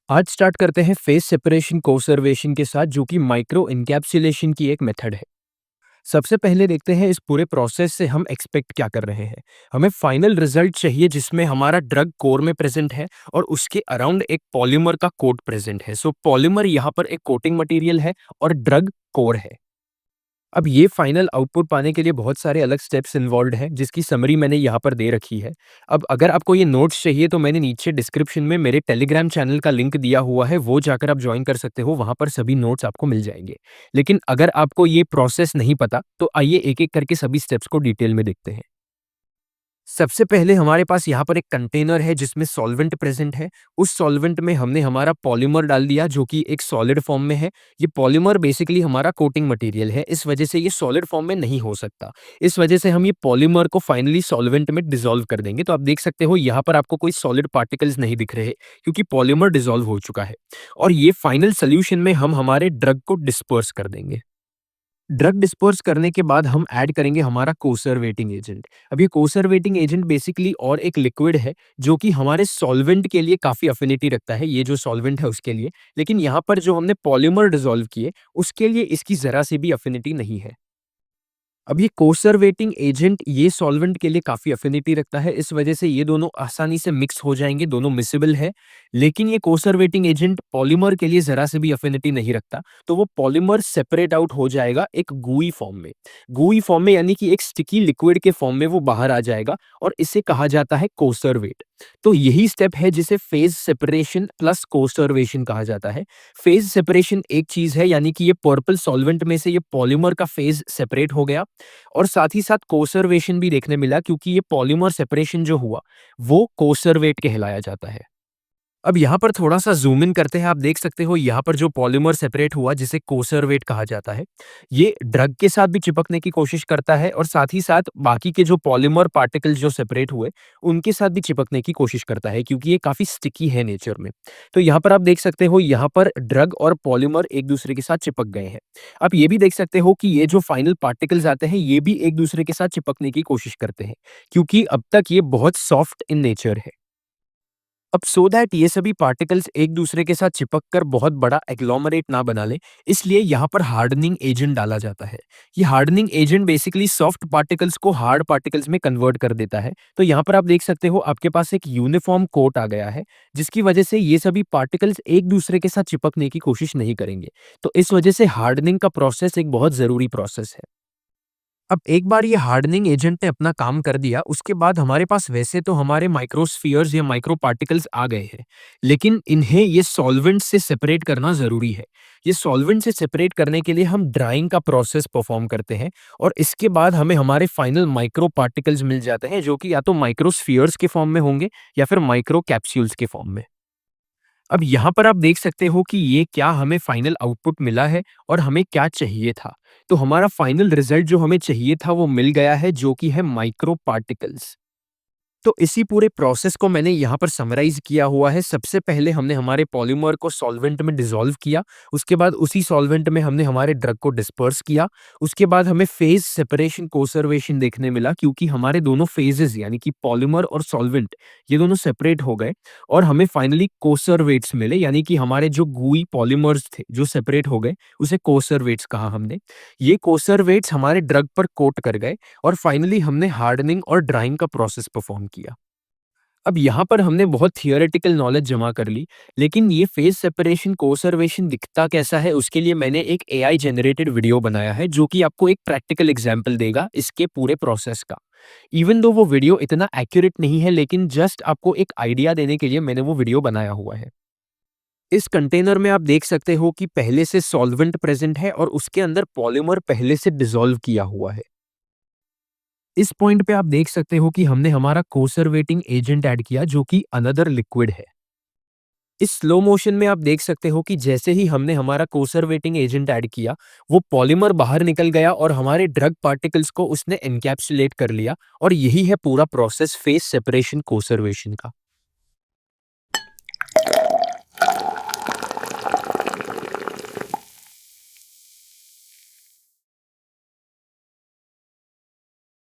आज स्टार्ट करते हैं फेस सेपरेशन कोसर्वेशन के साथ जो कि माइक्रो इनकैप्सुलेशन की एक मेथड है। सबसे पहले देखते हैं इस पूरे प्रोसेस से हम एक्सपेक्ट क्या कर रहे हैं। हमें फाइनल रिजल्ट चाहिए जिसमें हमारा ड्रग कोर में प्रेजेंट है और उसके अराउंड एक पॉलीमर का कोट प्रेजेंट है। सो पॉलीमर यहाँ पर एक कोटिंग मटेरियल है और ड्रग कोर है। अब ये फाइनल आउटपुट पाने के लिए बहुत सारे अलग स्टेप्स इन्वॉल्व्ड हैं जिसकी समरी मैंने यहाँ पर दे रखी है। अब अगर आपको ये नोट्स चाहिए तो मैंने नीचे डिस्क्रिप्शन में मेरे टेलीग्राम चैनल का लिंक दिया हुआ है, वो जाकर आप ज्वाइन कर सकते हो, वहाँ पर सभी नोट्स आपको मिल जाएंगे। लेकिन अगर आपको ये प्रोसेस नहीं पता तो आइए एक-एक करके सभी स्टेप्स को डिटेल में देखते हैं। सबसे पहले हमारे पास यहाँ पर एक कंटेनर है जिसमें सॉल्वेंट प्रेजेंट है। उस सॉल्वेंट में हमने हमारा पॉलीमर डाल दिया जो कि एक सॉलिड फॉर्म में है। ये पॉलीमर बेसिकली हमारा कोटिंग मटेरियल है, इस वजह से ये सॉलिड फॉर्म में नहीं हो सकता। इस वजह से हम ये पॉलीमर को फाइनली सॉल्वेंट में डिसॉल्व कर देंगे। तो आप देख सकते हो यहाँ पर आपको कोई सॉलिड पार्टिकल्स नहीं दिख रहे क्योंकि पॉलीमर डिसॉल्व हो चुका है। और ये फाइनल सोल्यूशन में हम हमारे ड्रग को डिस्पर्स कर देंगे। ड्रग डिस्पर्स करने के बाद हम ऐड करेंगे हमारा कोसर्वेटिंग एजेंट। अब ये कोसर्वेटिंग एजेंट बेसिकली और एक लिक्विड है जो कि हमारे सॉल्वेंट के लिए काफ़ी अफिनिटी रखता है, ये जो सॉल्वेंट है उसके लिए। लेकिन यहाँ पर जो हमने पॉलीमर डिसॉल्व किए उसके लिए इसकी ज़रा सी भी अफिनिटी नहीं है। अब ये कोसर्वेटिंग एजेंट ये सॉल्वेंट के लिए काफ़ी अफिनिटी रखता है, इस वजह से ये दोनों आसानी से मिक्स हो जाएँगे, दोनों मिक्सेबल है। लेकिन ये कोसर्वेटिंग एजेंट पॉलीमर के लिए ज़रा से भी अफिनिटी नहीं रखता, तो वो पॉलीमर सेपरेट आउट हो जाएगा एक गूई फॉर्म में। गूई फॉर्म में यानी कि एक स्टिकी लिक्विड के फॉर्म में वो बाहर आ जाएगा और इसे कहा जाता है कोसर्वेट। तो यही स्टेप है जिसे फेज़ सेपरेशन प्लस कोसर्वेशन कहा जाता है। फेज़ सेपरेशन एक चीज़ है यानी कि ये पर्पल सॉल्वेंट में से ये पॉलीमर का फेज़ सेपरेट हो गया और साथ ही साथ कोसर्वेशन भी देखने मिला क्योंकि ये पॉलीमर सेपरेशन जो हुआ, वो कोसर्वेट कहलाया जाता है। अब यहाँ पर थोड़ा-सा ज़ूम इन करते हैं, आप देख सकते हो यहाँ पर जो पॉलीमर सेपरेट हुआ जिसे कोसर्वेट कहा जाता है, ये ड्रग के साथ भी चिपकने की कोशिश करता है और साथ ही साथ बाकी के जो पॉलीमर पार्टिकल्स जो सेपरेट हुए, उनके साथ भी चिपकने की कोशिश करता है क्योंकि ये काफ़ी स्टिकी है नेचर में। तो यहाँ पर आप देख सकते हो यहाँ पर ड्रग और पॉलीमर एक-दूसरे के साथ चिपक गए हैं। आप ये भी देख सकते हो कि ये जो फाइनल पार्टिकल्स आते हैं, ये भी एक-दूसरे के साथ चिपकने की कोशिश करते हैं क्योंकि अब तक ये बहुत सॉफ्ट इन नेचर है। अब सो दैट ये सभी पार्टिकल्स एक दूसरे के साथ चिपक कर बहुत बड़ा एग्लोमरेट ना बना ले, इसलिए यहाँ पर हार्डनिंग एजेंट डाला जाता है। ये hardening agent basically soft particles को हार्ड पार्टिकल्स में कन्वर्ट कर देता है। तो यहाँ पर आप देख सकते हो आपके पास एक यूनिफॉर्म कोट आ गया है जिसकी वजह से ये सभी पार्टिकल्स एक दूसरे के साथ चिपकने की कोशिश नहीं करेंगे। तो इस वजह से हार्डनिंग का प्रोसेस एक बहुत ज़रूरी प्रोसेस है। अब एक बार ये हार्डनिंग एजेंट ने अपना काम कर दिया, उसके बाद हमारे पास वैसे तो हमारे माइक्रोस्फीयर्स या माइक्रो पार्टिकल्स आ गए हैं, लेकिन इन्हें ये सॉल्वेंट से सेपरेट करना ज़रूरी है। ये सॉल्वेंट से सेपरेट करने के लिए हम ड्राइंग का प्रोसेस परफॉर्म करते हैं और इसके बाद हमें हमारे फाइनल माइक्रो पार्टिकल्स मिल जाते हैं, जो कि या तो माइक्रोस्फीयर्स के फॉर्म में होंगे या फिर माइक्रो कैप्सूल्स के फॉर्म में। अब यहाँ पर आप देख सकते हो कि ये क्या हमें फाइनल आउटपुट मिला है और हमें क्या चाहिए था। तो हमारा फाइनल रिजल्ट जो हमें चाहिए था वो मिल गया है जो कि है माइक्रो पार्टिकल्स। तो इसी पूरे प्रोसेस को मैंने यहाँ पर समराइज़ किया हुआ है। सबसे पहले हमने हमारे पॉलीमर को सॉल्वेंट में डिसॉल्व किया, उसके बाद उसी सॉल्वेंट में हमने हमारे ड्रग को डिस्पर्स किया। उसके बाद हमें फेज़ सेपरेशन कोसर्वेशन देखने मिला क्योंकि हमारे दोनों फेजेज़ यानी कि पॉलीमर और सॉल्वेंट ये दोनों सेपरेट हो गए और हमें फाइनली कोसर्वेट्स मिले यानी कि हमारे जो गूई पॉलीमर्स थे जो सेपरेट हो गए, उसे कोसर्वेट्स कहा हमने। ये कोसर्वेट्स हमारे ड्रग पर कोट कर गए और फाइनली हमने हार्डनिंग और ड्राइंग का प्रोसेस परफॉर्म किया। अब यहाँ पर हमने बहुत थियोरेटिकल नॉलेज जमा कर ली, लेकिन ये फेज सेपरेशन कोसर्वेशन दिखता कैसा है उसके लिए मैंने एक एआई जनरेटेड वीडियो बनाया है जो कि आपको एक प्रैक्टिकल एग्जांपल देगा इसके पूरे प्रोसेस का। इवन दो वो वीडियो इतना एक्यूरेट नहीं है, लेकिन जस्ट आपको एक आइडिया देने के लिए मैंने वो वीडियो बनाया हुआ है। इस कंटेनर में आप देख सकते हो कि पहले से सॉल्वेंट प्रेजेंट है और उसके अंदर पॉलीमर पहले से डिसॉल्व किया हुआ है। इस पॉइंट पे आप देख सकते हो कि हमने हमारा कोसर्वेटिंग एजेंट ऐड किया जो कि अनदर लिक्विड है। इस स्लो मोशन में आप देख सकते हो कि जैसे ही हमने हमारा कोसर्वेटिंग एजेंट ऐड किया, वो पॉलीमर बाहर निकल गया और हमारे ड्रग पार्टिकल्स को उसने एनकैप्सुलेट कर लिया और यही है पूरा प्रोसेस फेस सेपरेशन कोसर्वेशन का।